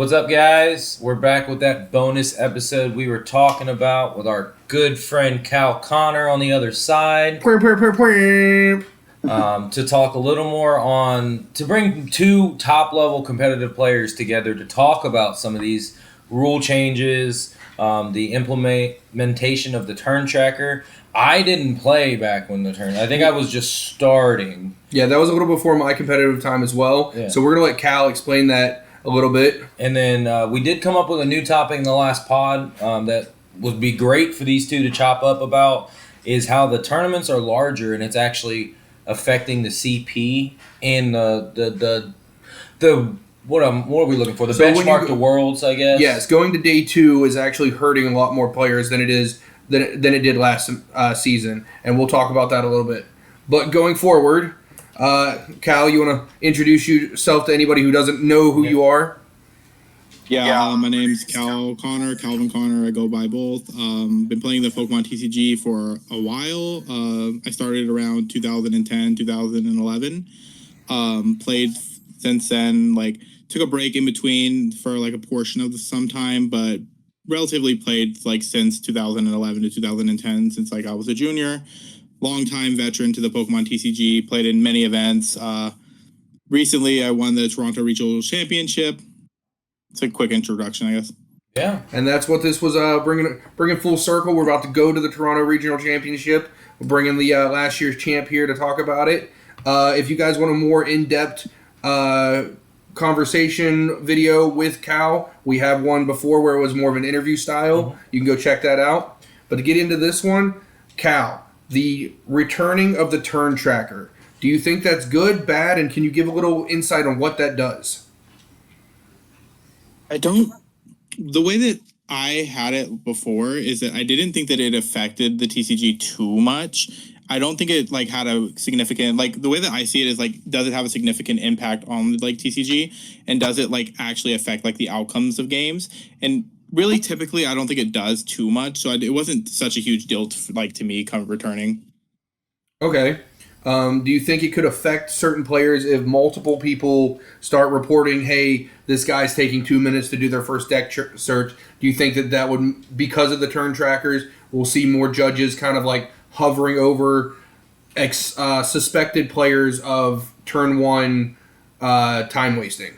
What's up, guys? We're back with that bonus episode we were talking about with our good friend Cal Connor on the other side. To talk a little more to bring two top-level competitive players together to talk about some of these rule changes, the implementation of the turn tracker. I didn't play back when the turn. I think I was just starting. Yeah, that was a little before my competitive time as well. Yeah. So we're going to let Cal explain that a little bit. And then we did come up with a new topic in the last pod that would be great for these two to chop up about, is how the tournaments are larger and it's actually affecting the CP and the what are we looking for? The benchmark to worlds, I guess. Yes, going to day 2 is actually hurting a lot more players than it did last season, and we'll talk about that a little bit. But going forward, Cal, you want to introduce yourself to anybody who doesn't know who you are? Yeah, my name's Calvin Connor. I go by both. Been playing the Pokemon TCG for a while. I started around 2010, 2011. Played since then, took a break in between for a portion of some time, but relatively played since 2011 to 2010, since I was a junior. Long-time veteran to the Pokemon TCG, played in many events. Recently, I won the Toronto Regional Championship. It's a quick introduction, I guess. Yeah. And that's what this was bringing full circle. We're about to go to the Toronto Regional Championship. We're bringing the last year's champ here to talk about it. If you guys want a more in-depth conversation video with Cal, we have one before where it was more of an interview style. Mm-hmm. You can go check that out. But to get into this one, Cal, the returning of the turn tracker. Do you think that's good, bad, and can you give a little insight on what that does? The way that I had it before is that I didn't think that it affected the TCG too much. I don't think it had a significant, the way that I see it is does it have a significant impact on TCG, and does it actually affect the outcomes of games? And really, typically, I don't think it does too much, so it wasn't such a huge deal to me returning. Okay. Do you think it could affect certain players if multiple people start reporting, hey, this guy's taking 2 minutes to do their first deck search? Do you think that would, because of the turn trackers, we'll see more judges kind of hovering over suspected players of turn 1 time wasting?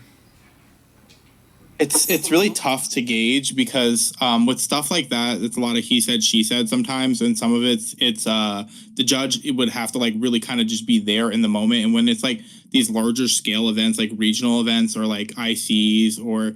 It's really tough to gauge because with stuff like that, it's a lot of he said, she said sometimes, and some of it's the judge would have to really kind of just be there in the moment. And when it's these larger scale events, regional events or ICs or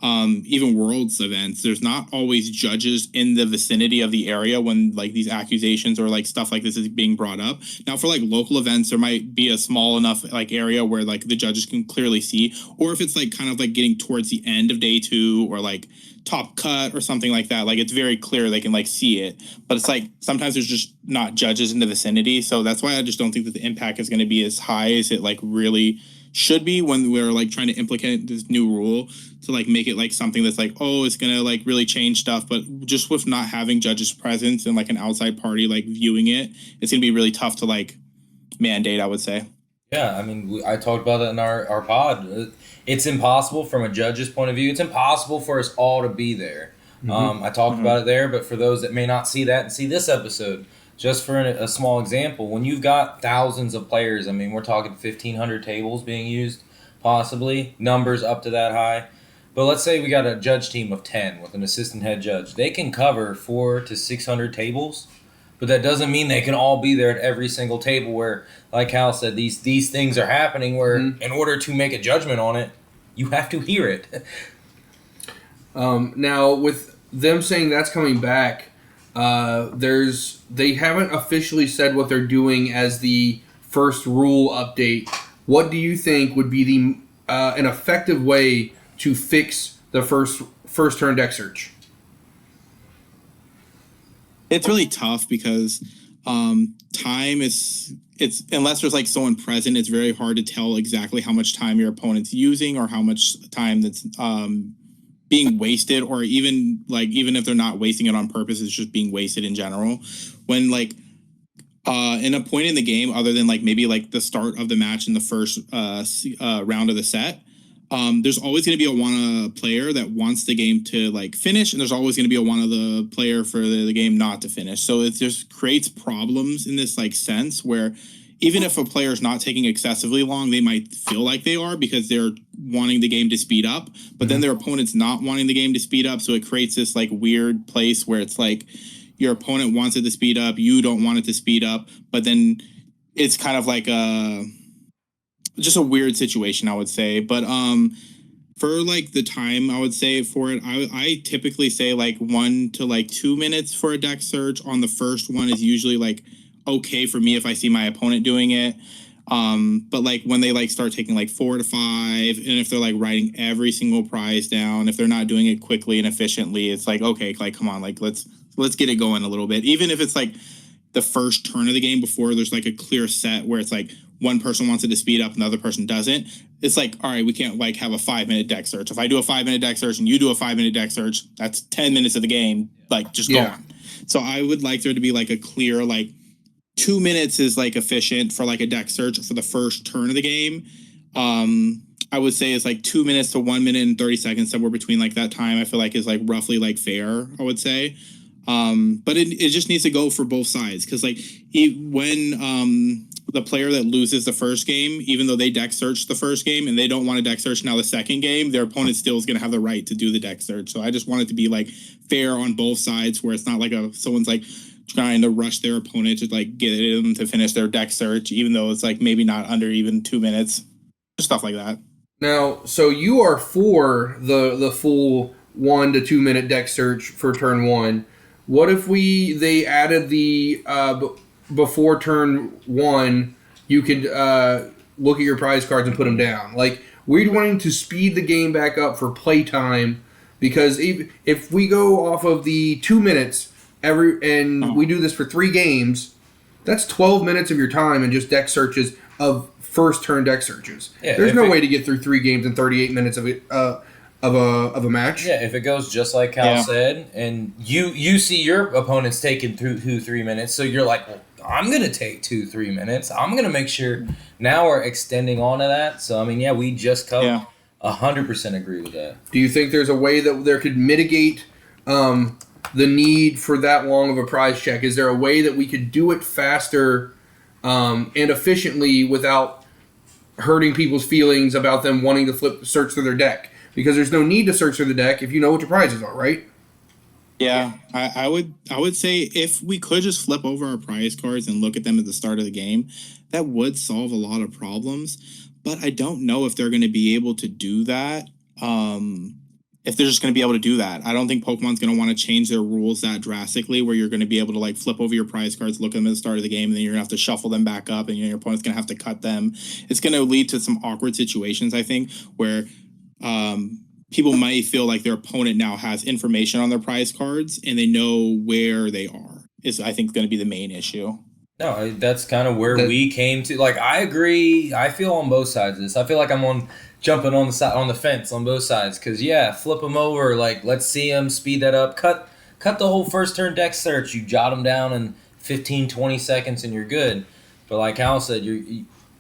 even Worlds events, there's not always judges in the vicinity of the area when these accusations or stuff like this is being brought up. Now for local events, there might be a small enough area where the judges can clearly see, or if it's kind of getting towards the end of day 2 or top cut or something like that, it's very clear they can see it. But it's sometimes there's just not judges in the vicinity, so that's why I just don't think that the impact is going to be as high as it really should be when we're trying to implement this new rule to make it something that's it's gonna really change stuff. But just with not having judges presence and an outside party viewing it, it's gonna be really tough to mandate, I would say. Yeah, I mean, I talked about that in our pod. It's impossible from a judge's point of view. It's impossible for us all to be there. Mm-hmm. I talked about it there, but for those that may not see that and see this episode, just for a small example, when you've got thousands of players, I mean, we're talking 1,500 tables being used, possibly, numbers up to that high. But let's say we got a judge team of 10 with an assistant head judge. They can cover 400 to 600 tables, but that doesn't mean they can all be there at every single table where, like Hal said, these things are happening where in order to make a judgment on it, you have to hear it. Now, with them saying that's coming back, they haven't officially said what they're doing as the first rule update. What do you think would be an effective way to fix the first turn deck search? It's really tough because time it's unless there's someone present, it's very hard to tell exactly how much time your opponent's using or how much time that's being wasted, or even if they're not wasting it on purpose, it's just being wasted in general. When in a point in the game, other than maybe the start of the match in the first round of the set, there's always going to be a one player that wants the game to like finish, and there's always going to be a one of the player for the game not to finish. So it just creates problems in this like sense where even if a player is not taking excessively long, they might feel like they are because they're wanting the game to speed up, but then their opponent's not wanting the game to speed up. So it creates this like weird place where it's like your opponent wants it to speed up, you don't want it to speed up, but then it's kind of like just a weird situation, I would say. But for like the time, I would say for it, I typically say like 1 to like 2 minutes for a deck search. On the first one is usually like okay for me if I see my opponent doing it. But like when they like start taking like 4 to 5, and if they're like writing every single prize down, if they're not doing it quickly and efficiently, it's like, okay, like come on, like let's get it going a little bit. Even if it's like the first turn of the game before there's like a clear set where it's like one person wants it to speed up and the other person doesn't, it's like, all right, we can't like have a 5-minute deck search. If I do a 5-minute deck search and you do a 5-minute deck search, that's 10 minutes of the game, like just gone. So I would like there to be like a clear, like 2 minutes is like efficient for like a deck search for the first turn of the game. I would say it's like 2 minutes to 1 minute and 30 seconds, somewhere between like that time, I feel like is like roughly like fair, I would say. But it just needs to go for both sides, because like when the player that loses the first game, even though they deck search the first game and they don't want to deck search now the second game, their opponent still is going to have the right to do the deck search. So I just want it to be like fair on both sides, where it's not like someone's like trying to rush their opponent to like get them to finish their deck search, even though it's like maybe not under even 2 minutes, stuff like that. Now, so you are for the full 1 to 2 minute deck search for turn 1. What if they added the before turn 1, you could look at your prize cards and put them down? Like, we're wanting to speed the game back up for playtime, because if we go off of the 2 minutes we do this for 3 games, that's 12 minutes of your time and just deck searches of first turn deck searches. Yeah, there's no way to get through 3 games in 38 minutes of a match. Yeah, if it goes just like Cal said, and you see your opponent's taking through 2-3 minutes, so you're like, well, I'm gonna take 2-3 minutes. I'm gonna make sure. Now we're extending onto that. So I mean, yeah, we just covered. 100% agree with that. Do you think there's a way that there could mitigate the need for that long of a prize check? Is there a way that we could do it faster and efficiently without hurting people's feelings about them wanting to search through their deck? Because there's no need to search through the deck if you know what your prizes are, right? Yeah, I would say if we could just flip over our prize cards and look at them at the start of the game, that would solve a lot of problems. But I don't know if they're going to be able to do that. If they're just going to be able to do that. I don't think Pokemon's going to want to change their rules that drastically, where you're going to be able to like flip over your prize cards, look at them at the start of the game, and then you're going to have to shuffle them back up, and your opponent's going to have to cut them. It's going to lead to some awkward situations, I think, where people might feel like their opponent now has information on their prize cards and they know where they are, is I think going to be the main issue. No, that's kind of where we came to. Like, I agree. I feel on both sides of this. I feel like I'm jumping on the fence on both sides, because flip them over. Like, let's see them, speed that up, cut the whole first turn deck search. You jot them down in 15-20 seconds and you're good. But like Hal said,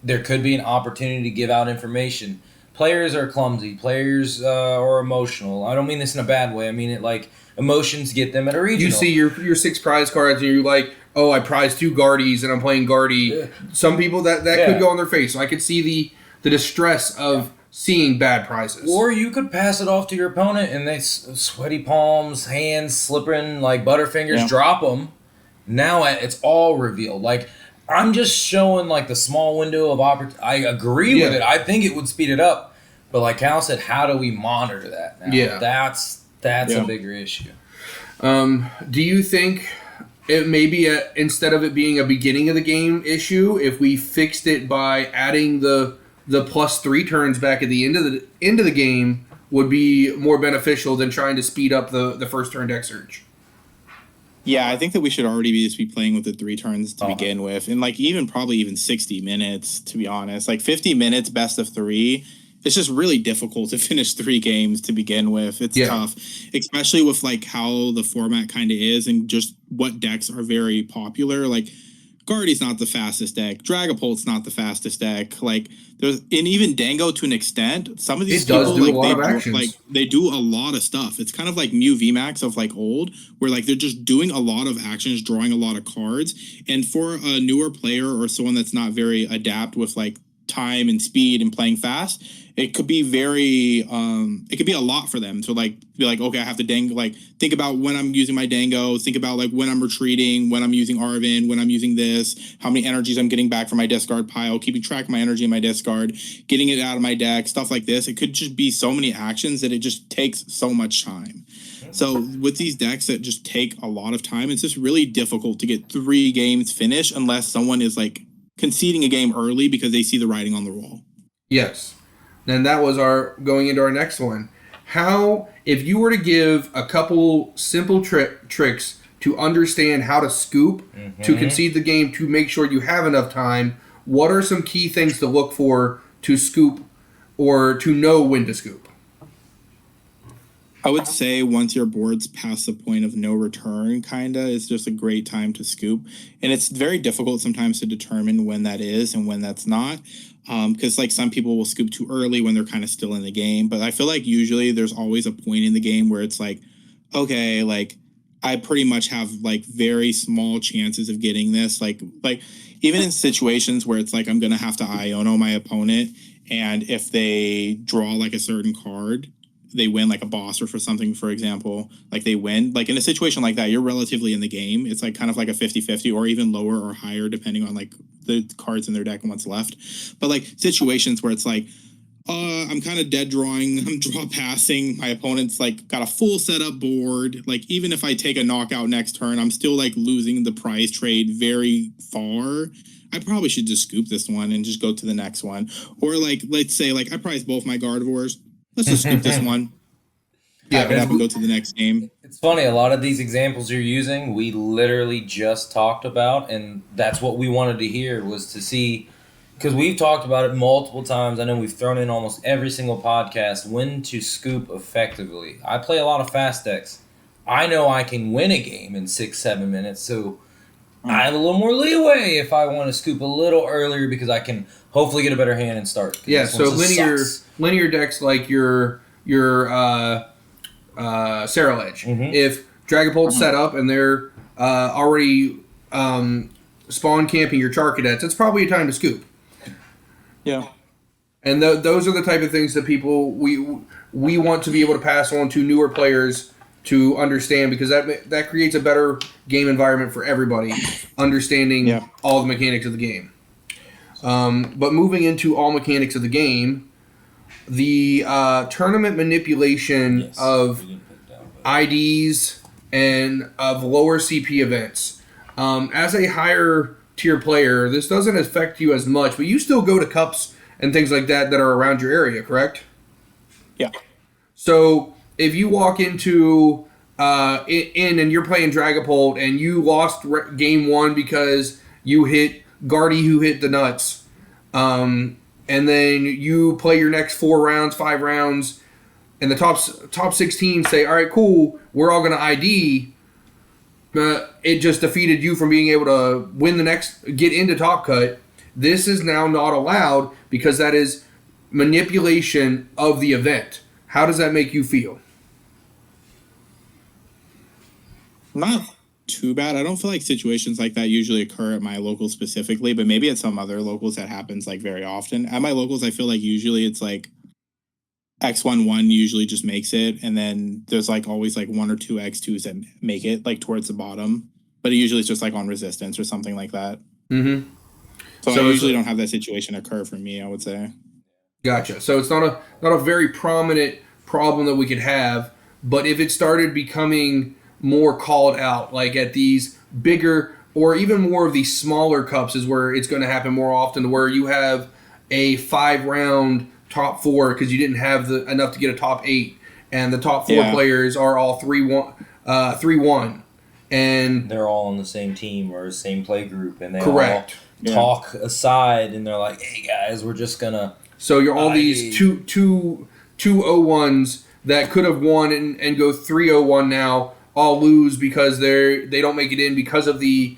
there could be an opportunity to give out information. Players are clumsy. Players are emotional. I don't mean this in a bad way. I mean it like emotions get them at a regional. You see your 6 prize cards and you're like, oh, I prized 2 Guardies and I'm playing Guardie. Yeah. Some people that could go on their face. So I could see the distress of seeing bad prizes. Or you could pass it off to your opponent and they sweaty palms, hands slipping like butterfingers, drop them. Now it's all revealed. Like, I'm just showing like the small window of opportunity. I agree with it. I think it would speed it up. But like Cal said, how do we monitor that now? Yeah. That's a bigger issue. Do you think it maybe instead of it being a beginning of the game issue, if we fixed it by adding the +3 turns back at the end of the game, would be more beneficial than trying to speed up the first turn deck search? Yeah, I think that we should already be playing with the 3 turns to begin with. And like probably even 60 minutes, to be honest. Like 50 minutes, best of 3. It's just really difficult to finish 3 games to begin with. It's tough, especially with like how the format kind of is and just what decks are very popular. Like Guardy's not the fastest deck. Dragapult's not the fastest deck. Like and even Dango to an extent. Some of these people they do a lot of stuff. It's kind of like Mew VMAX of like old, where like they're just doing a lot of actions, drawing a lot of cards. And for a newer player or someone that's not very adept with like time and speed and playing fast, it could be very it could be a lot for them to like be like, okay, I have to think about when I'm using my Dango, think about like when I'm retreating, when I'm using Arvin, when I'm using this, how many energies I'm getting back from my discard pile, keeping track of my energy in my discard, getting it out of my deck, stuff like this. It could just be so many actions that it just takes so much time. So with these decks that just take a lot of time, it's just really difficult to get 3 games finished unless someone is like conceding a game early because they see the writing on the wall. Yes. And that was going into our next one. How, if you were to give a couple simple tricks to understand how to scoop, to concede the game, to make sure you have enough time, what are some key things to look for to scoop or to know when to scoop? I would say once your board's past the point of no return, it's just a great time to scoop. And it's very difficult sometimes to determine when that is and when that's not. Because like some people will scoop too early when they're kind of still in the game. But I feel like usually there's always a point in the game where it's like, okay, like I pretty much have like very small chances of getting this. Like even in situations where it's like I'm going to have to Iono my opponent. And if they draw like a certain card, they win like a boss or for something, for example, like they win. Like in a situation like that, you're relatively in the game. It's like kind of like a 50-50 or even lower or higher depending on like the cards in their deck and what's left. But like situations where it's like, I'm kind of dead drawing, I'm draw passing, my opponent's like got a full setup board. Like even if I take a knockout next turn, I'm still like losing the prize trade very far. I probably should just scoop this one and just go to the next one. Or like, let's say like I prize both my Gardevoirs. Let's just scoop this one. Yeah, and go to the next game. It's funny, a lot of these examples you're using, we literally just talked about, and that's what we wanted to hear was to see, because we've talked about it multiple times. I know we've thrown in almost every single podcast, when to scoop effectively. I play a lot of fast decks. I know I can win a game in 6-7 minutes, so I have a little more leeway if I want to scoop a little earlier because I can hopefully get a better hand and start. Yeah, so linear decks like your Sarah Ledge. If Dragapult's set up and they're already spawn camping your Char Cadets, it's probably a time to scoop. Yeah. And those are the type of things that people we want to be able to pass on to newer players to understand, because that creates a better game environment for everybody, understanding all the mechanics of the game. But moving into all mechanics of the game, the tournament manipulation of IDs and of lower CP events. As a higher tier player, this doesn't affect you as much, but you still go to cups and things like that are around your area, correct? Yeah. So if you walk into and you're playing Dragapult and you lost game 1 because you hit Guardy who hit the nuts, and then you play your next 4 rounds, 5 rounds, and the top 16 say, all right, cool, we're all going to ID, it just defeated you from being able to get into Top Cut. This is now not allowed because that is manipulation of the event. How does that make you feel? Not too bad. I don't feel like situations like that usually occur at my locals specifically, but maybe at some other locals that happens like very often. At my locals, I feel like usually it's like X11 usually just makes it, and then there's like always like 1 or 2 X2s that make it like towards the bottom, but it usually it's just like on resistance or something like that. Mm-hmm. So I usually don't have that situation occur for me, I would say. Gotcha. So it's not a very prominent problem that we could have, but if it started becoming more called out, like at these bigger or even more of these smaller cups, is where it's going to happen more often, where you have a 5-round top 4 because you didn't have enough to get a top 8, and the top 4 players are all 3-1, and they're all on the same team or same play group, and they correct. all talk aside, and they're like, "Hey guys, we're just gonna." So you're all these 2-0-1s that could have won and go 3-0-1 now, all lose because they don't make it in because of the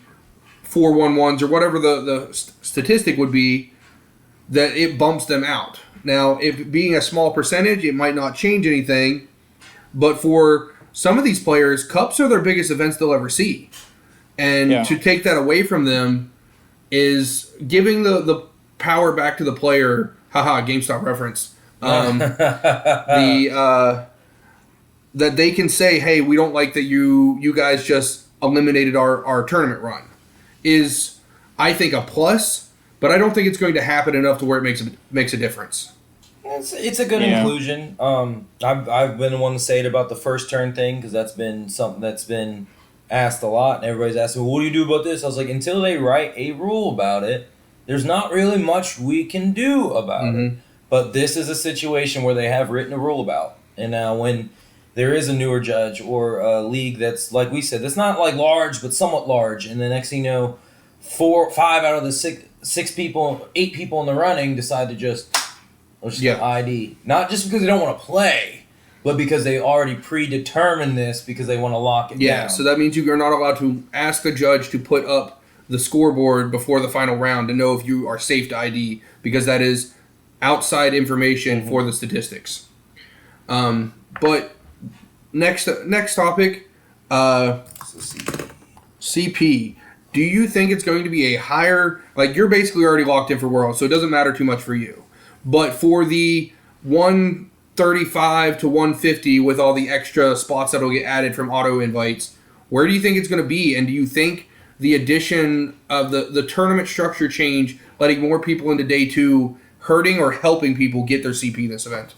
4-1-1s or whatever the statistic would be, that it bumps them out. Now, if being a small percentage, it might not change anything, but for some of these players, Cups are their biggest events they'll ever see. And to take that away from them is giving the power back to the player. Haha, GameStop reference. That they can say, hey, we don't like that you guys just eliminated our tournament run, is, I think, a plus, but I don't think it's going to happen enough to where it makes a difference. It's a good inclusion. I've been the one to say it about the first turn thing, because that's been something that's been asked a lot, and everybody's asking, well, what do you do about this? I was like, until they write a rule about it, there's not really much we can do about it. But this is a situation where they have written a rule about. And now when there is a newer judge or a league that's, like we said, that's not like large, but somewhat large, and the next thing you know, 5 out of the 8 people in the running decide to just ID. Not just because they don't want to play, but because they already predetermined this because they want to lock it down. Yeah, so that means you're not allowed to ask the judge to put up the scoreboard before the final round to know if you are safe to ID, because that is outside information for the statistics. But next topic, CP. Do you think it's going to be a higher, like, you're basically already locked in for Worlds, so it doesn't matter too much for you. But for the 135 to 150 with all the extra spots that will get added from auto invites, where do you think it's going to be? And do you think the addition of the tournament structure change, letting more people into day 2, hurting or helping people get their CP this event?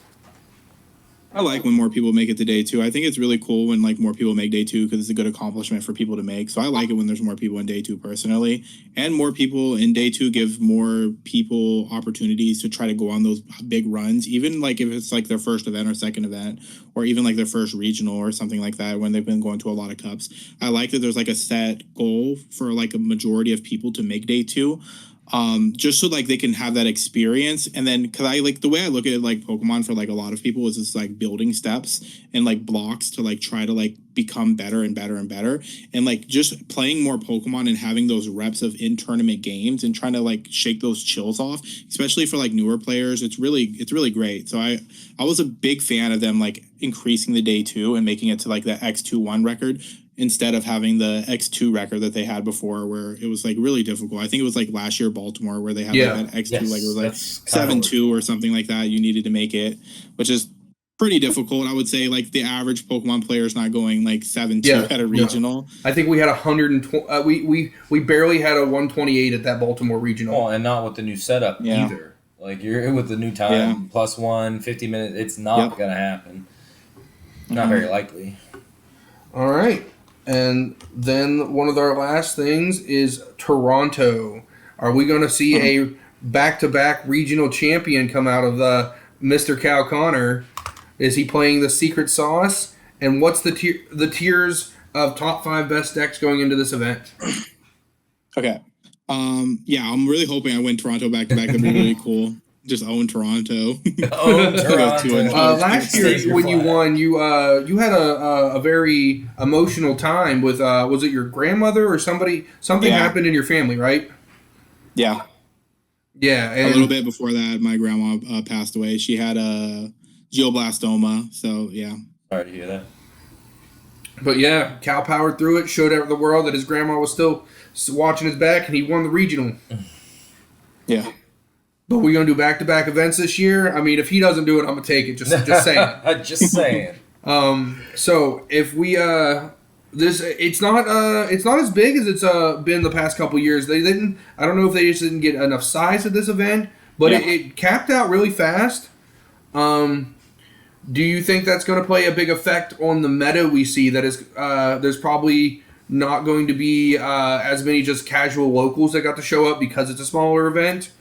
I like when more people make it to day 2. I think it's really cool when more people make day 2, because it's a good accomplishment for people to make. So I like it when there's more people in day 2 personally, and more people in day 2 give more people opportunities to try to go on those big runs, even if it's their first event or second event, or even their first regional or something like that when they've been going to a lot of cups. I like that there's a set goal for a majority of people to make day 2. Just so they can have that experience. And then, because I the way I look at it, Pokemon for a lot of people is this building steps and blocks to try to become better and better and better, and just playing more Pokemon and having those reps of in tournament games and trying to shake those chills off, especially for newer players. It's really great. So I was a big fan of them increasing the day 2 and making it to the X2-1 record, instead of having the X2 record that they had before, where it was really difficult. I think it was last year Baltimore, where they had that X2, it was 7-2 or something like that. You needed to make it, which is pretty difficult. I would say the average Pokemon player is not going 7-2 at a regional. I think we had 120. We barely had a 128 at that Baltimore regional. Oh, and not with the new setup either. You're with the new time +1 50 minutes. It's not gonna happen. Not very likely. All right. And then one of our last things is Toronto. Are we going to see a back-to-back regional champion come out of the Mr. Cal Connor? Is he playing the secret sauce? And what's the tiers of top 5 best decks going into this event? Okay. I'm really hoping I win Toronto back-to-back. That'd be really cool. Just own Toronto. Last year when you won, you had a very emotional time with was it your grandmother or somebody? Something happened in your family, right? Yeah. Yeah. And a little bit before that, my grandma passed away. She had a glioblastoma. So yeah. Sorry to hear that. But yeah, Cal powered through it, showed the world that his grandma was still watching his back, and he won the regional. Yeah. But we're going to do back-to-back events this year. I mean, if he doesn't do it, I'm going to take it. Just saying. Just saying. So if we it's not as big as it's been the past couple years. They didn't. I don't know if they just didn't get enough size at this event, but it capped out really fast. Do you think that's going to play a big effect on the meta we see? That is, there's probably not going to be as many just casual locals that got to show up because it's a smaller event.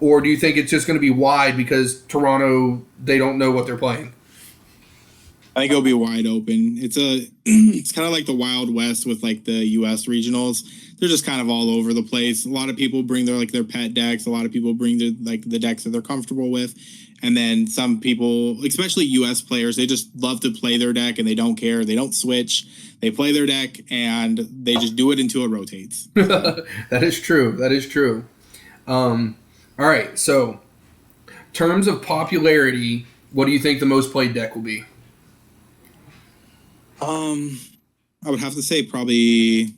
Or do you think it's just going to be wide because Toronto, they don't know what they're playing? I think it'll be wide open. It's kind of like the Wild West with the U.S. regionals. They're just kind of all over the place. A lot of people bring their pet decks. A lot of people bring the decks that they're comfortable with, And then some people, especially US players, they just love to play their deck and they don't care. They don't switch. They play their deck and they just do it until it rotates. That is true. That is true. All right. So, terms of popularity, what do you think the most played deck will be? I would have to say probably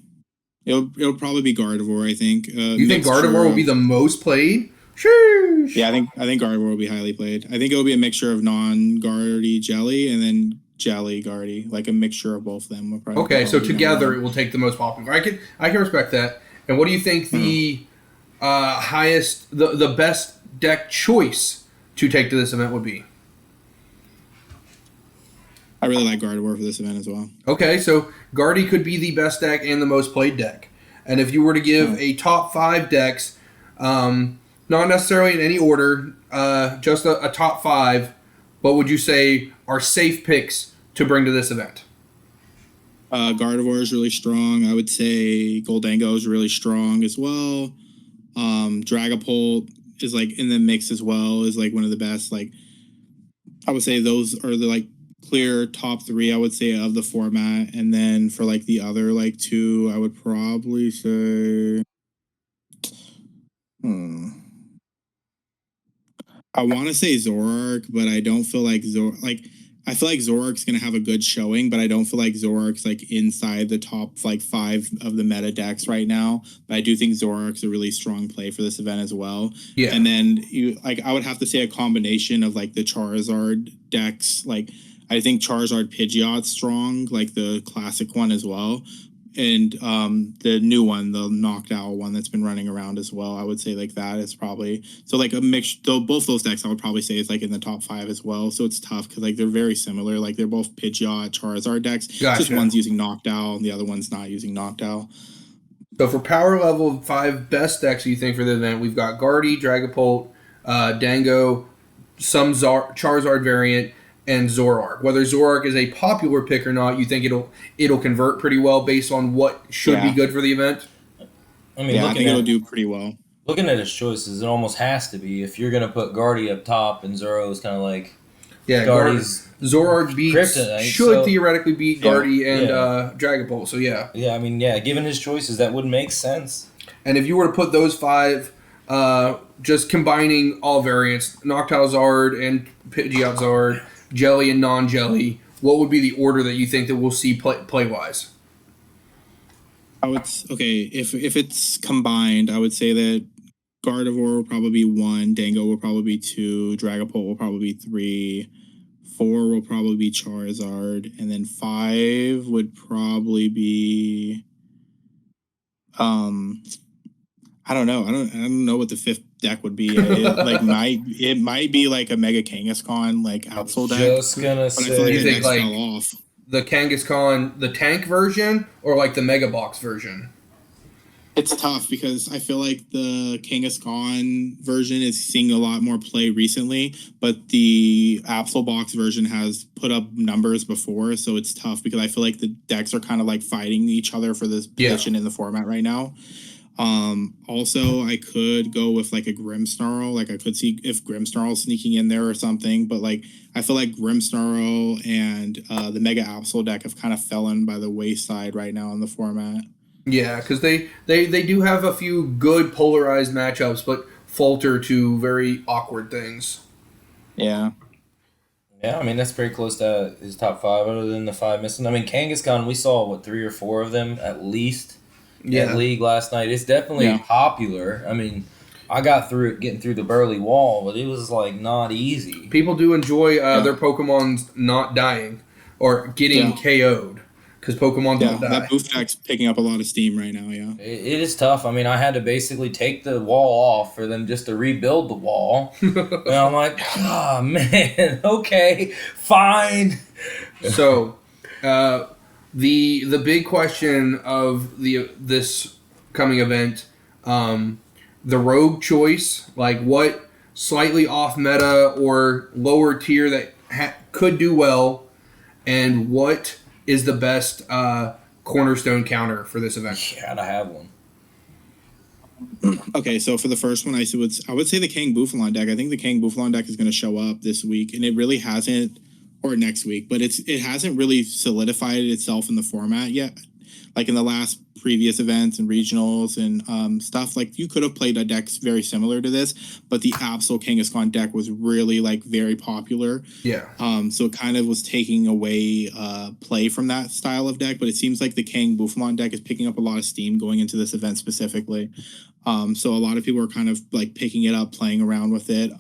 it'll probably be Gardevoir. I think. You think Gardevoir will be the most played? Sheesh. Yeah, I think Gardevoir will be highly played. I think it will be a mixture of non-Guardy Jelly and then Jelly Guardy, like a mixture of both of them. Okay, so together it will take the most popular. I can respect that. And what do you think the highest, the best deck choice to take to this event would be? I really like Gardevoir for this event as well. Okay, so Guardy could be the best deck and the most played deck. And if you were to give a top 5 decks, not necessarily in any order, just a top 5, what would you say are safe picks to bring to this event? Gardevoir is really strong. I would say Goldango is really strong as well. Dragapult is like in the mix as well, is like one of the best. Like I would say those are the like clear top 3, I would say, of the format. And then for like the other like 2, I would probably say I want to say Zoroark, but I don't feel like I feel like Zoroark's gonna have a good showing, but I don't feel like Zoroark's like inside the top like 5 of the meta decks right now. But I do think Zoroark's a really strong play for this event as well. Yeah. And then I would have to say a combination of like the Charizard decks. Like I think Charizard Pidgeot's strong, like the classic one as well. And the new one, the Knocked Owl one that's been running around as well, I would say like that is probably so like a mix. Though both those decks, I would probably say is like in the top 5 as well. So it's tough because like they're very similar. Like they're both Pidgeot, Charizard decks. Gotcha. Just one's using Knocked Owl and the other one's not using Knocked Owl. So for power level 5 best decks you think for the event, we've got Guardy, Dragapult, Dango, some Charizard variant, and Zoroark. Whether Zoroark is a popular pick or not, you think it'll convert pretty well based on what should be good for the event? I mean, I think it'll do pretty well. Looking at his choices, it almost has to be. If you're going to put Guardy up top and Zoro is kind of like... Yeah, Guardy's Zoroark should theoretically beat Guardy and Dragapult, so yeah. Yeah, I mean, given his choices, that would make sense. And if you were to put those 5, just combining all variants, Noctowl Zard and Pidgeot Zard, Jelly and non-Jelly, what would be the order that you think that we'll see play-wise? If it's combined, I would say that Gardevoir will probably be 1, Dango will probably be 2, Dragapult will probably be 3, 4 will probably be Charizard, and then 5 would probably be I don't know. I don't know what the 5th deck would be. It might be like a Mega Kangaskhan like Absol deck. Just gonna say, you think like the Kangaskhan, the tank version, or like the Mega Box version? It's tough because I feel like the Kangaskhan version is seeing a lot more play recently, but the Absol Box version has put up numbers before, so it's tough because I feel like the decks are kind of like fighting each other for this position in the format right now. Also, I could go with like a Grimmsnarl. Like I could see if Grimmsnarl sneaking in there or something, but like I feel like Grimmsnarl and the Mega Absol deck have kind of fallen by the wayside right now in the format. Yeah, because they do have a few good polarized matchups, but falter to very awkward things. Yeah. Yeah, I mean, that's pretty close to his top 5 other than the 5 missing. I mean, Kangaskhan, we saw, 3 or 4 of them at least at League last night. It's definitely popular. I mean, I got through it getting through the Burly Wall, but it was, not easy. People do enjoy their Pokemons not dying or getting KO'd because Pokemon don't die. That boof deck's picking up a lot of steam right now, It is tough. I mean, I had to basically take the wall off for them just to rebuild the wall. And I'm like, oh, man, okay, fine. So, the big question of this coming event, the rogue choice, like what slightly off meta or lower tier that could do well, and what is the best cornerstone counter for this event? Gotta have one. Okay, so for the first one, I would say the Kang Bouffalon deck. I think the Kang Bouffalon deck is going to show up this week, and it really hasn't, or next week, but it hasn't really solidified itself in the format yet. Like in the last previous events and regionals and stuff, like you could have played a deck very similar to this, but the Absol Kangaskhan deck was really like very popular. Yeah. So it kind of was taking away play from that style of deck, but it seems like the Kang Bouffalon deck is picking up a lot of steam going into this event specifically. So a lot of people are kind of like picking it up, playing around with it.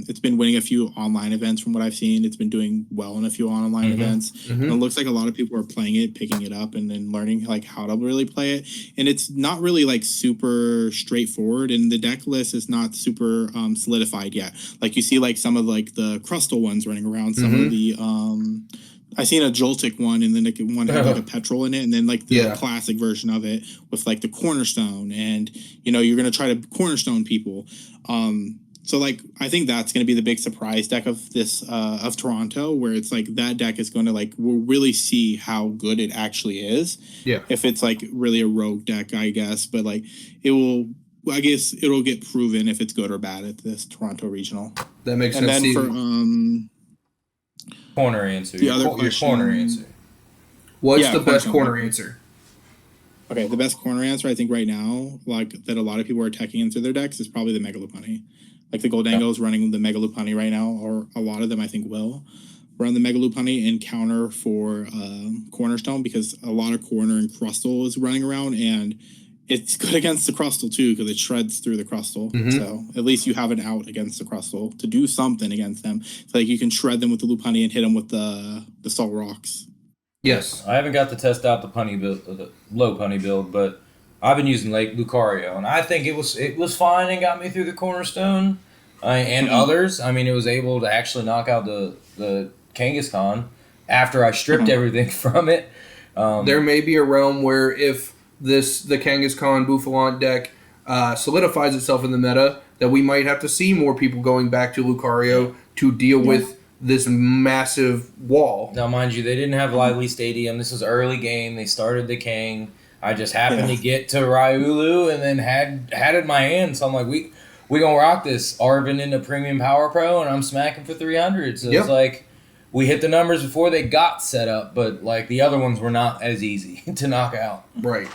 It's been winning a few online events from what I've seen. It's been doing well in a few online events. And it looks like a lot of people are playing it, picking it up, and then learning like how to really play it. And it's not really like super straightforward, and the deck list is not super solidified yet. Like you see like some of like the Crustal ones running around, some of the I seen a Joltik one, and then like one had like a petrol in it, and then like the classic version of it with like the Cornerstone, and you know you're gonna try to Cornerstone people. So like I think that's gonna be the big surprise deck of this of Toronto, where it's like that deck is going to like we'll really see how good it actually is. Yeah. If it's like really a rogue deck, I guess, but like it will. I guess it'll get proven if it's good or bad at this Toronto regional. That makes and sense. And then for corner answer. The other your question, corner answer. What's the best corner answer? Okay, the best corner answer I think right now, like that a lot of people are teching into their decks, is probably the Megalupani. Like the Goldango's running the Megalupani right now, or a lot of them I think will run the Megalupani and counter for Cornerstone, because a lot of Corner and Crustal is running around, and it's good against the Crustal too, because it shreds through the Crustal. So at least you have an out against the Crustal to do something against them. So like you can shred them with the Lupani and hit them with the Salt Rocks. Yes. I haven't got to test out the punny build, the low punny build, but I've been using Lake Lucario, and I think it was fine and got me through the Cornerstone and others. I mean, it was able to actually knock out the Kangaskhan after I stripped everything from it. There may be a realm where if the Kangaskhan Bouffalon deck solidifies itself in the meta, that we might have to see more people going back to Lucario to deal with this massive wall. Now, mind you, they didn't have Lively Stadium. This was early game. They started the Kang. I just happened to get to Ryulu and then had it in my hand. So I'm like, we gonna rock this. Arvin into Premium Power Pro, and I'm smacking for 300. So it's like we hit the numbers before they got set up, but like the other ones were not as easy to knock out. Right.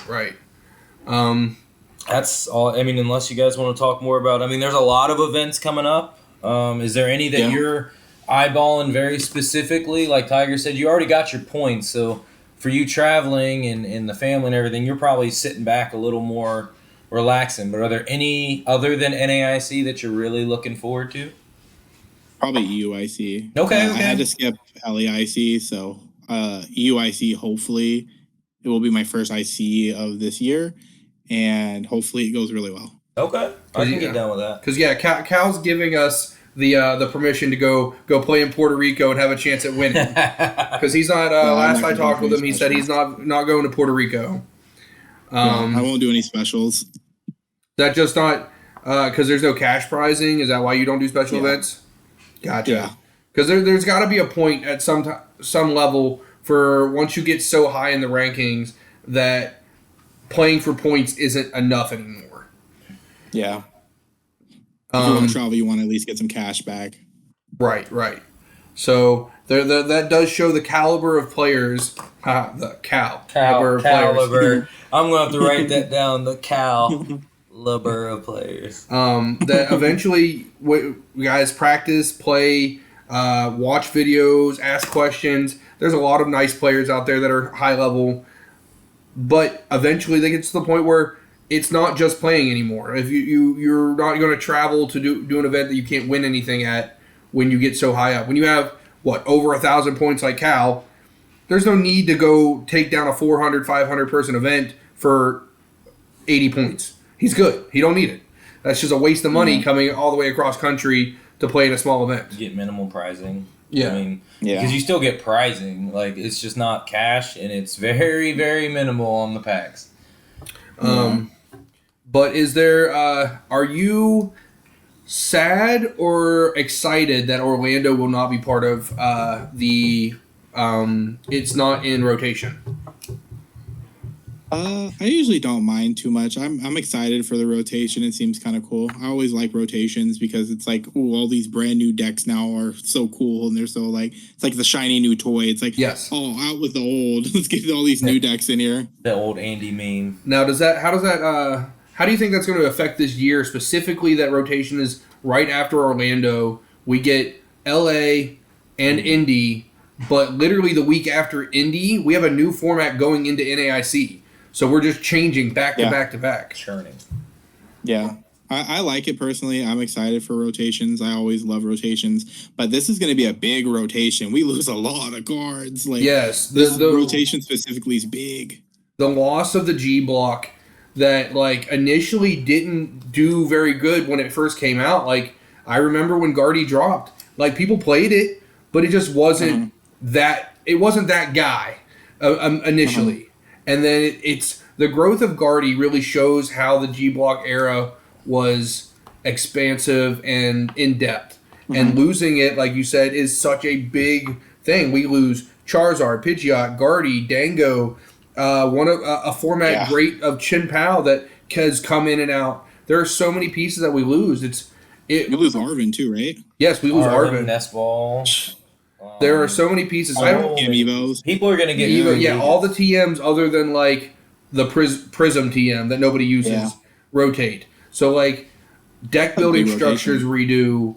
That's all. I mean, unless you guys want to talk more about. I mean, there's a lot of events coming up. Is there any that you're eyeballing very specifically? Like Tiger said, you already got your points, so for you traveling and the family and everything, you're probably sitting back a little more relaxing. But are there any other than NAIC that you're really looking forward to? Probably EUIC. Okay. I had to skip LAIC, so EUIC, hopefully it will be my first IC of this year, and hopefully it goes really well. Okay, I can get down with that. Because Cal's giving us the permission to go play in Puerto Rico and have a chance at winning. Because he's not. Last I talked with him, he said he's not going to Puerto Rico. I won't do any specials. That just not because there's no cash prizing. Is that why you don't do special events? Gotcha. Yeah. Because there's got to be a point at some level for once you get so high in the rankings that playing for points isn't enough anymore. Yeah. If you want to travel, you want to at least get some cash back. Right. So that does show the caliber of players. The caliber of players. I'm going to have to write that down. The caliber of players. That eventually, you guys practice, play, watch videos, ask questions. There's a lot of nice players out there that are high level, but eventually they get to the point where it's not just playing anymore. If you're not going to travel to do an event that you can't win anything at when you get so high up. When you have, over 1,000 points like Cal, there's no need to go take down a 400, 500 person event for 80 points. He's good. He don't need it. That's just a waste of money coming all the way across country to play in a small event. You get minimal prizing. Yeah. I mean, because you still get prizing. Like, it's just not cash, and it's very, very minimal on the packs. But is there, are you sad or excited that Orlando will not be part of it's not in rotation? I usually don't mind too much. I'm excited for the rotation. It seems kind of cool. I always like rotations because it's like, oh, all these brand new decks now are so cool and they're so like, it's like the shiny new toy. It's like, Yes. oh, out with the old. Let's get all these new decks in here. The old Andy meme. Now, how do you think that's going to affect this year? Specifically, that rotation is right after Orlando. We get LA and Indy, but literally the week after Indy, we have a new format going into NAIC. So we're just changing back to back to back. Churning. Yeah. I like it personally. I'm excited for rotations. I always love rotations, but this is going to be a big rotation. We lose a lot of cards. Like, yes, the rotation specifically is big. The loss of the G block that like initially didn't do very good when it first came out. Like I remember when Guardy dropped, like people played it, but it just wasn't that. It wasn't that guy initially. And then it's the growth of Guardy really shows how the G block era was expansive and in depth. And losing it, like you said, is such a big thing. We lose Charizard, Pidgeot, Guardy, Dango, a format great of Chin Pao that has come in and out. There are so many pieces that we lose. You lose Arvin too, right? Yes, we lose Arvin. Nestball. There are so many pieces. People are going to get Evo, all the TMs other than like the Prism TM that nobody uses rotate. So like deck building structures redo,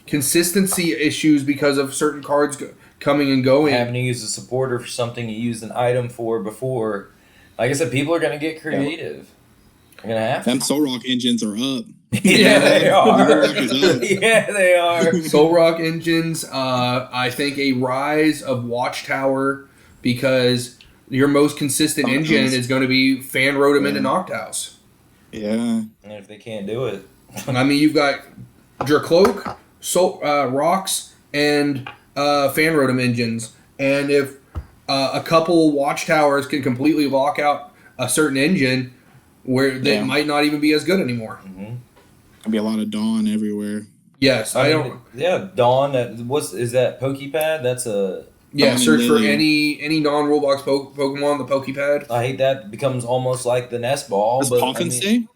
consistency issues because of certain cards coming and going. Having to use a supporter for something you used an item for before. Like I said, people are going to get creative. They're going to have to. Them Soul Rock engines are up. Yeah, they are. Yeah, they are. Soul Rock engines, I think a rise of Watchtower because your most consistent engine is going to be Fan Rotom into Noctouse. Yeah. And if they can't do it. I mean, you've got Dracloak, Rocks, and Fan Rotom engines. And if a couple Watchtowers can completely lock out a certain engine where they might not even be as good anymore. There'll be a lot of Dawn everywhere. Yes, I don't. Yeah, Dawn. Is that Pokepad? That's a. Yeah, search for any non-rule box Pokemon, the Pokepad. I hate that. It becomes almost like the nest ball. Does Poffin stay?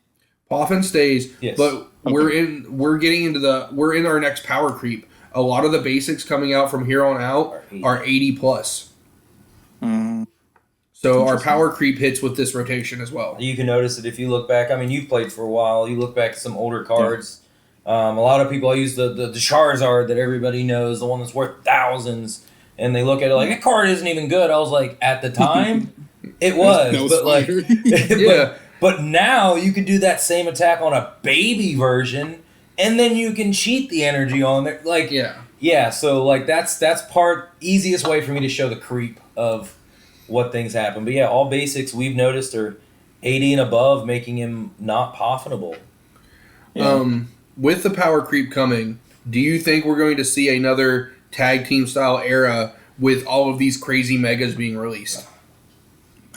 Poffin stays. Yes. But we're in our next power creep. A lot of the basics coming out from here on out are 80 plus. So our power creep hits with this rotation as well. You can notice it if you look back. I mean, you've played for a while. You look back at some older cards. A lot of people use the Charizard that everybody knows, the one that's worth thousands, and they look at it like, that card isn't even good. I was like, at the time, it was. But like, but now you can do that same attack on a baby version, and then you can cheat the energy on there. Like, yeah. So like that's easiest way for me to show the creep of what things happen. But yeah, all basics we've noticed are 80 and above, making him not profitable. With the power creep coming, do you think we're going to see another tag team style era with all of these crazy megas being released?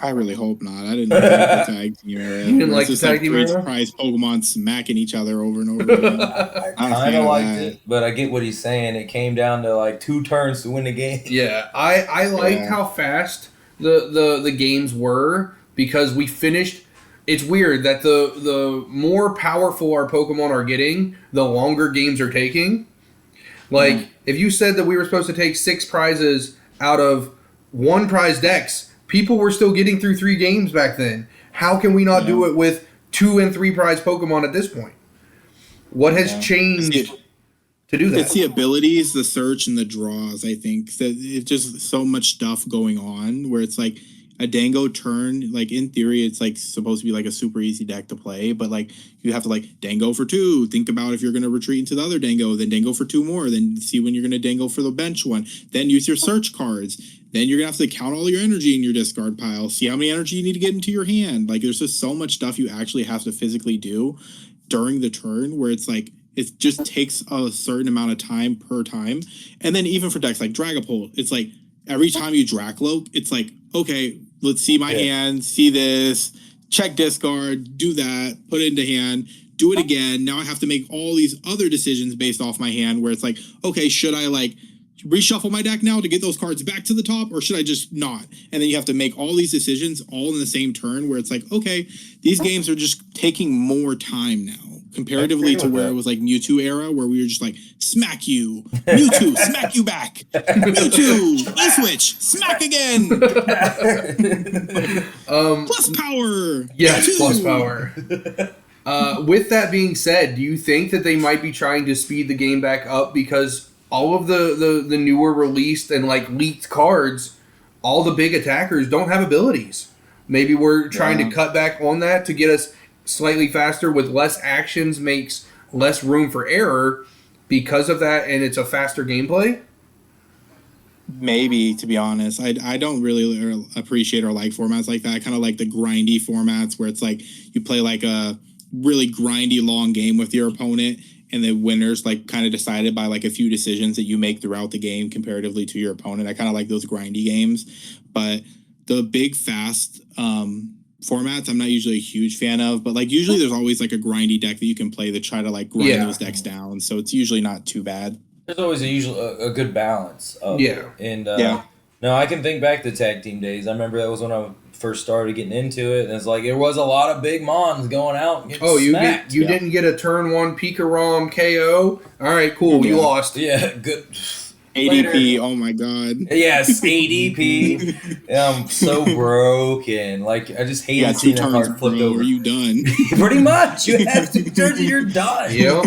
I really hope not. I didn't like the tag team era. You didn't like the tag team era? Prize Pokemon smacking each other over and over again. I kind of liked it, but I get what he's saying. It came down to like 2 turns to win the game. Yeah, I liked how fast the games were because we finished. It's weird that the more powerful our Pokemon are getting, the longer games are taking. Like, if you said that we were supposed to take 6 prizes out of 1 prize decks, people were still getting through 3 games back then. How can we not do it with 2 and 3 prize Pokemon at this point? What has changed to do that? It's the abilities, the search, and the draws, I think. It's just so much stuff going on where it's like, a Dango turn, like in theory, it's like supposed to be like a super easy deck to play, but like you have to like Dango for 2. Think about if you're going to retreat into the other Dango, then Dango for 2 more, then see when you're going to Dango for the bench one, then use your search cards, then you're going to have to count all your energy in your discard pile, see how many energy you need to get into your hand. Like there's just so much stuff you actually have to physically do during the turn where it's like it just takes a certain amount of time per time. And then even for decks like Dragapult, it's like every time you Dracloak, it's like, okay, let's see my hand, see this, check discard, do that, put it into hand, do it again. Now I have to make all these other decisions based off my hand where it's like, okay, should I like reshuffle my deck now to get those cards back to the top, or should I just not? And then you have to make all these decisions all in the same turn, where it's like, okay, these games are just taking more time now comparatively to where it was like Mewtwo era, where we were just like, smack you, Mewtwo, smack you back, Mewtwo, E-switch, smack again. Plus power. Yes, Mewtwo. plus power. With that being said, do you think that they might be trying to speed the game back up because all of the newer released and like leaked cards, all the big attackers don't have abilities? Maybe we're trying to cut back on that to get us slightly faster with less actions, makes less room for error because of that, and it's a faster gameplay? Maybe, to be honest. I don't really appreciate or like formats like that. I kind of like the grindy formats where it's like you play like a really grindy long game with your opponent, and the winner's like kind of decided by like a few decisions that you make throughout the game comparatively to your opponent. I kind of like those grindy games, but the big fast formats I'm not usually a huge fan of, but like usually there's always like a grindy deck that you can play to try to like grind those decks down, so it's usually not too bad. There's always a good balance of it. And no, I can think back to tag team days. I remember that was when I first started getting into it, and it's like there was a lot of big mons going out and getting smacked. You didn't get a turn 1 Pika Rom KO? Alright, cool, you lost. Yeah, good. ADP, Later. oh my god. Yes, ADP. I'm so broken. Like, I just hated seeing that card flipped over. Are you done? Pretty much. You have 2 turns and you're done. Yep.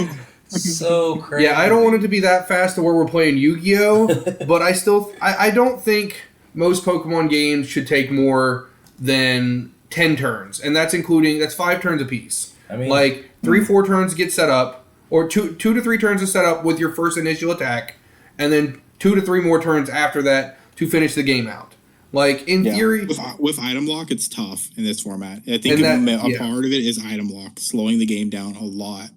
So crazy. Yeah, I don't want it to be that fast to where we're playing Yu-Gi-Oh! But I don't think most Pokemon games should take more than 10 turns. And that's 5 turns apiece. I mean, like 3-4 turns to get set up, or 2 to 3 turns to set up with your first initial attack, and then 2 to 3 more turns after that to finish the game out. Like, in theory... With item lock, it's tough in this format. I think a part of it is item lock, slowing the game down a lot,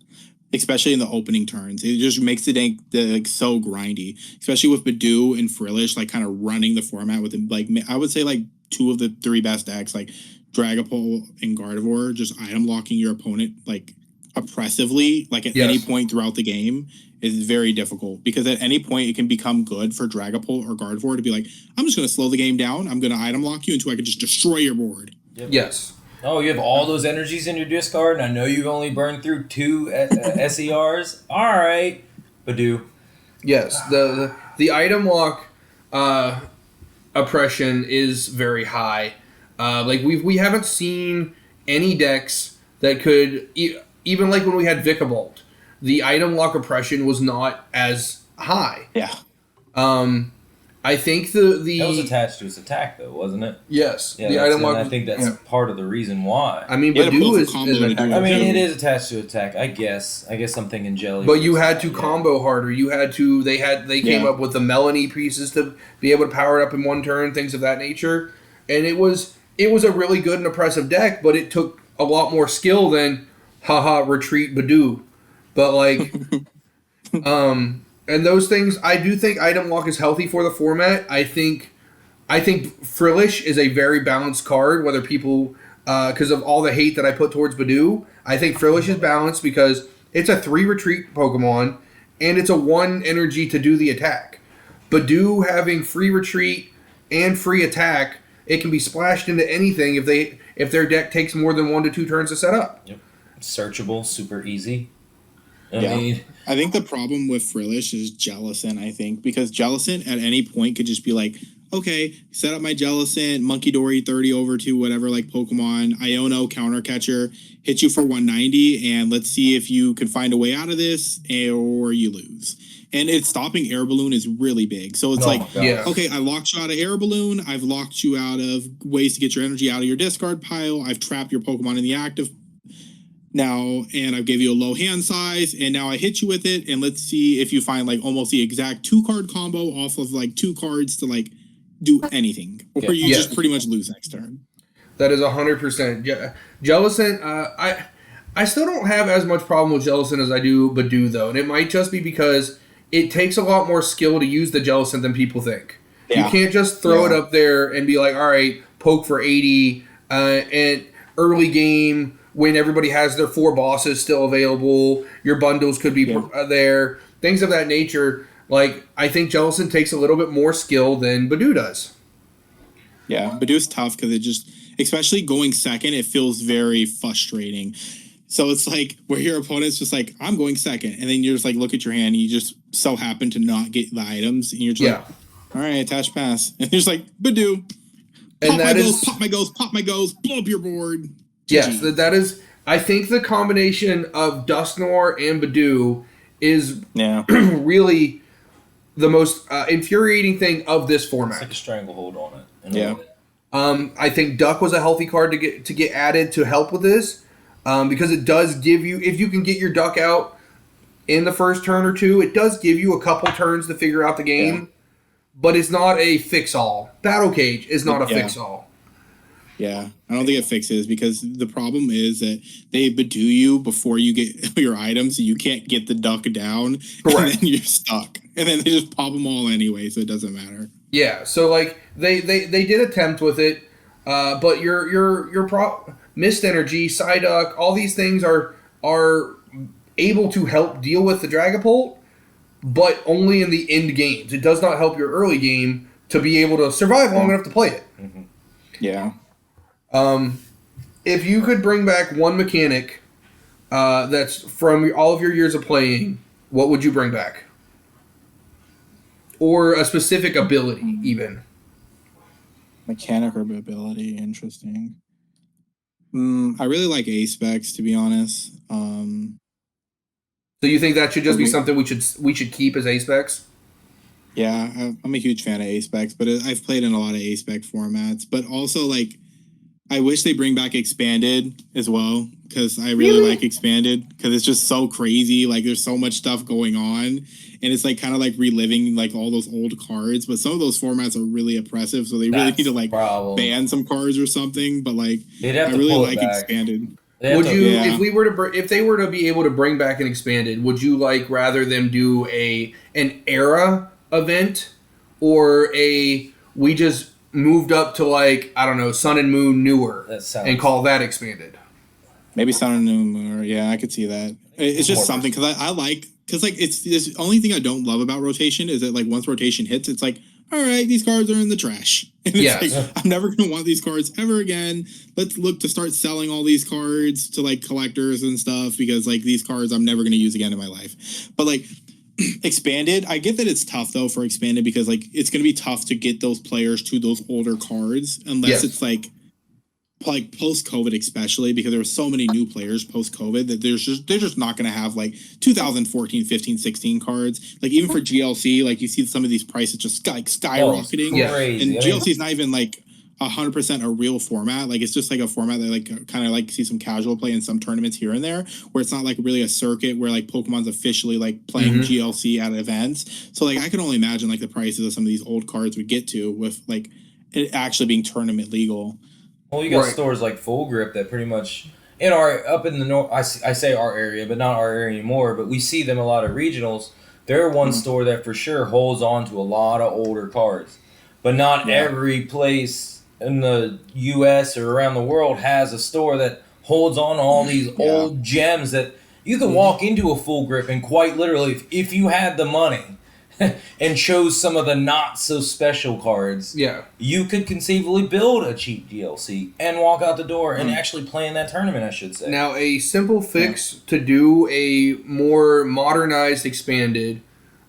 especially in the opening turns. It just makes the deck like, so grindy, especially with Badoo and Frillish, like, kind of running the format with, like, I would say, like, 2 of the 3 best decks, like, Dragapult and Gardevoir, just item locking your opponent, like, oppressively, like, at any point throughout the game is very difficult, because at any point it can become good for Dragapult or Gardevoir to be like, I'm just going to slow the game down. I'm going to item lock you until I can just destroy your board. Yep. Yes. Oh, you have all those energies in your discard, and I know you've only burned through 2 SERs. All right, Badoo. Yes, the item lock oppression is very high. Like we haven't seen any decks that could even like when we had Vikavolt, the item lock oppression was not as high. Yeah. I think that was attached to his attack, though, wasn't it? Yes. Yeah, the item lock. I think that's part of the reason why. I mean, Badoo is an attack. I mean, it is attached to attack. I guess I'm thinking jelly. But you had to combo harder. You had to. They came up with the Melanie pieces to be able to power it up in one turn, things of that nature, and it was a really good and impressive deck. But it took a lot more skill than retreat Badoo. But like, and those things, I do think item lock is healthy for the format. I think Frillish is a very balanced card, whether people, because of all the hate that I put towards Badoo, I think Frillish is balanced because it's a 3 retreat Pokemon, and it's a 1 energy to do the attack. Badoo having free retreat and free attack, it can be splashed into anything if their deck takes more than 1 to 2 turns to set up. Yep. Searchable, super easy. I think the problem with Frillish is Jellicent, I think, because Jellicent at any point could just be like, okay, set up my Jellicent, Monkey Dory 30 over to whatever, like Pokemon, Iono, Counter Catcher, hit you for 190, and let's see if you can find a way out of this, or you lose. And it's stopping Air Balloon is really big. So it's okay, I locked you out of Air Balloon, I've locked you out of ways to get your energy out of your discard pile, I've trapped your Pokemon in the active now, and I gave you a low hand size, and now I hit you with it, and let's see if you find like almost the exact 2-card combo off of like 2 cards to like do anything, or you just pretty much lose next turn. That is 100%. Jellicent, I still don't have as much problem with Jellicent as I do Badoo, though, and it might just be because it takes a lot more skill to use the Jellicent than people think. Yeah. You can't just throw it up there and be like, all right, poke for 80, and early game, when everybody has their 4 bosses still available, your bundles could be there, things of that nature. Like, I think Jellison takes a little bit more skill than Badoo does. Yeah, Badoo's tough because it just, especially going second, it feels very frustrating. So it's like where your opponent's just like, I'm going second. And then you're just like, look at your hand. And you just so happen to not get the items. And you're just like, all right, attach pass. And you're just like, Badoo. And that is, pop my goes, blow up your board. Yes, that is, I think the combination of Dusknoir and Badoo is really the most infuriating thing of this format. It's like a stranglehold on it. Yeah. I think Duck was a healthy card to get added to help with this, because it does give you, if you can get your Duck out in the first turn or two, it does give you a couple turns to figure out the game, but it's not a fix-all. Battle Cage is not a fix-all. Yeah, I don't think it fixes, because the problem is that they Badoo you before you get your items, so you can't get the Duck down, and then you're stuck. And then they just pop them all anyway, so it doesn't matter. Yeah, so like they did attempt with it, but your Mist Energy, Psyduck, all these things are able to help deal with the Dragapult, but only in the end games. It does not help your early game to be able to survive long enough to play it. Mm-hmm. Yeah. If you could bring back one mechanic that's from all of your years of playing, what would you bring back? Or a specific ability, even. Mechanic or ability, interesting. I really like A-Specs, to be honest. So you think that should just be something we should keep as A-Specs? Yeah, I'm a huge fan of A-Specs, but I've played in a lot of A-Spec formats. But also, like, I wish they bring back Expanded as well, because I really like Expanded, because it's just so crazy. Like, there's so much stuff going on, and it's like kind of like reliving like all those old cards. But some of those formats are really oppressive, so they really need to like ban some cards or something. But like, I really like Expanded. Would you, if they were to be able to bring back an Expanded, would you like rather them do an era event, or we just moved up to, like, I don't know, Sun and Moon newer and call that Expanded? Maybe Sun and Moon newer. Yeah, I could see that. It's just something, because I like, because like it's the only thing I don't love about rotation is that like once rotation hits, it's like, all right, these cards are in the trash. And it's like, I'm never going to want these cards ever again. Let's look to start selling all these cards to like collectors and stuff, because like these cards I'm never going to use again in my life. But like Expanded, I get that it's tough though for Expanded, because like it's going to be tough to get those players to those older cards unless it's like post-COVID, especially because there were so many new players post-COVID that they're just not going to have like 2014, 15, 16 cards. Like even for GLC, like you see some of these prices just like skyrocketing. And GLC is not even like 100% a real format. Like it's just like a format that like kind of like see some casual play in some tournaments here and there, where it's not like really a circuit where like Pokemon's officially like playing GLC at events. So like I can only imagine like the prices of some of these old cards would get to with like it actually being tournament legal. Well, you got stores like Full Grip that pretty much up in the north. I say our area, but not our area anymore. But we see them a lot of regionals. They're one store that for sure holds on to a lot of older cards, but not every place in the U.S. or around the world has a store that holds on to all these old gems that you can walk into a Full Grip and quite literally, if you had the money and chose some of the not so special cards, you could conceivably build a cheap DLC and walk out the door and actually play in that tournament, I should say. Now, a simple fix to do a more modernized Expanded,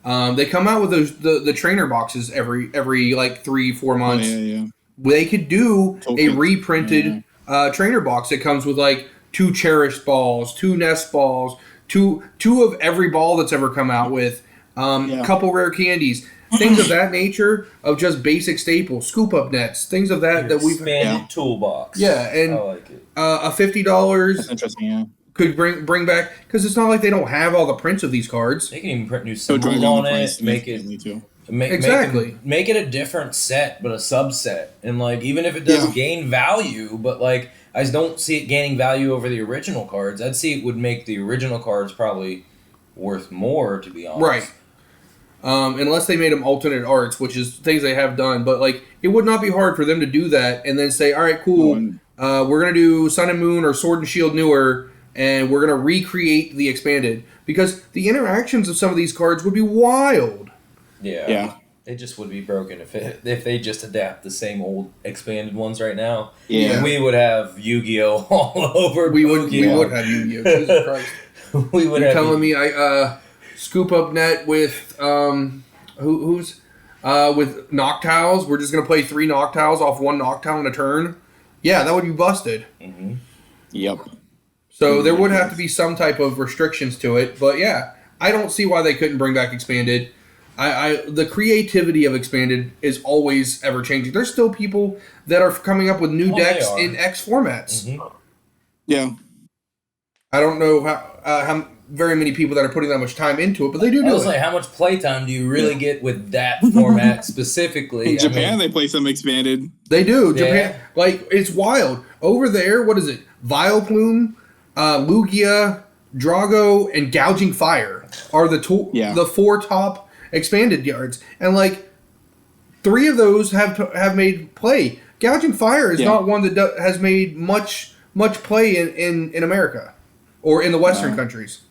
they come out with the trainer boxes every like 3-4 months. They could do a reprinted trainer box that comes with like 2 cherished balls, 2 nest balls, two of every ball that's ever come out with. A couple rare candies, things of that nature, of just basic staples, scoop up nets, things of that we've expanded toolbox. Yeah, and I like it. a $50 That's interesting, could bring back, because it's not like they don't have all the prints of these cards. They can even print new symbols on it, make it make it a different set, but a subset, and like even if it does gain value, but like I don't see it gaining value over the original cards. I'd see it would make the original cards probably worth more, to be honest. Right. Unless they made them alternate arts, which is things they have done. But like, it would not be hard for them to do that and then say, all right, cool, we're going to do Sun and Moon or Sword and Shield newer, and we're going to recreate the Expanded. Because the interactions of some of these cards would be wild. Yeah. It just would be broken if they just adapt the same old expanded ones right now. Yeah. We would have Yu-Gi-Oh all over. We would have Yu-Gi-Oh. Jesus Christ. We would You're have telling me I scoop up net with who's with Noctiles? We're just gonna play 3 Noctiles off 1 Noctile in a turn. Yeah, that would be busted. Mm-hmm. Yep. So there would have to be some type of restrictions to it. But yeah, I don't see why they couldn't bring back expanded. The creativity of expanded is always ever changing. There's still people that are coming up with new decks in X formats. Mm-hmm. Yeah. I don't know how very many people that are putting that much time into it, but they do I was it. like, how much playtime do you really get with that format specifically? In Japan, they play some expanded. They do. Yeah. Japan, like, it's wild. Over there, what is it? Vileplume, Lugia, Drago, and Gouging Fire are the 4 top expanded yards. And, like, 3 of those have made play. Gouging Fire is not one that has made much play in America or in the Western countries.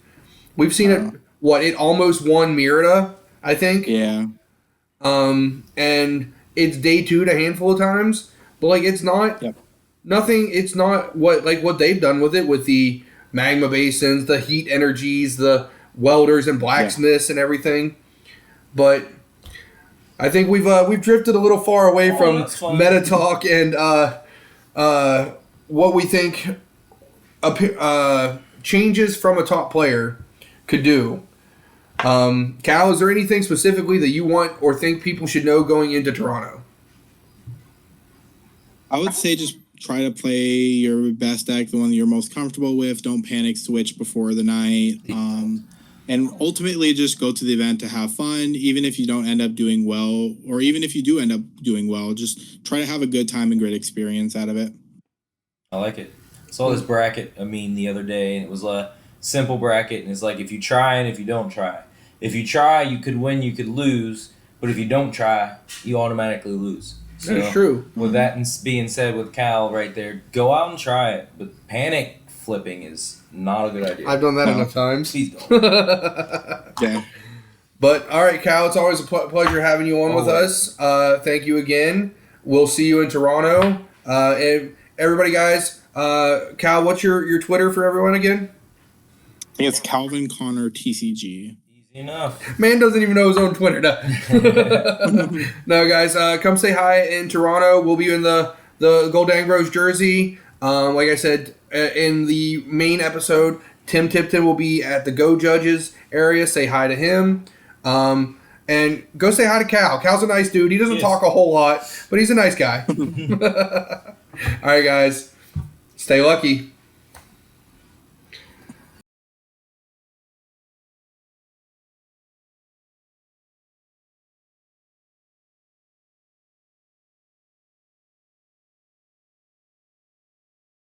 We've seen it. It almost won Merida, I think. Yeah. And it's day 2 a handful of times, but like it's not nothing. It's not what they've done with it with the magma basins, the heat energies, the welders and blacksmiths and everything. But I think we've drifted a little far away from meta talk and what we think changes from a top player could do. Cal, is there anything specifically that you want or think people should know going into Toronto? I would say just try to play your best deck, the one that you're most comfortable with. Don't panic switch before the night. And ultimately just go to the event to have fun. Even if you don't end up doing well, or even if you do end up doing well, just try to have a good time and great experience out of it. I like it. I saw this bracket, the other day, and it was a simple bracket, and it's like if you try and if you don't try. If you try, you could win, you could lose, but if you don't try, you automatically lose. So, that's true. With that being said with Cal right there, go out and try it, but panic flipping is not a good idea. I've done that enough times. Please don't. Yeah. But, all right, Cal, it's always a pleasure having you on with us. Thank you again. We'll see you in Toronto. And everybody, guys, Cal, what's your Twitter for everyone again? I think it's Calvin Connor TCG. Easy enough. Man doesn't even know his own Twitter. No, guys, come say hi in Toronto. We'll be in the Goldang Bros jersey. Like I said, in the main episode, Tim Tipton will be at the Go Judges area. Say hi to him. And go say hi to Cal. Cal's a nice dude. He doesn't talk a whole lot, but he's a nice guy. All right, guys. Stay lucky.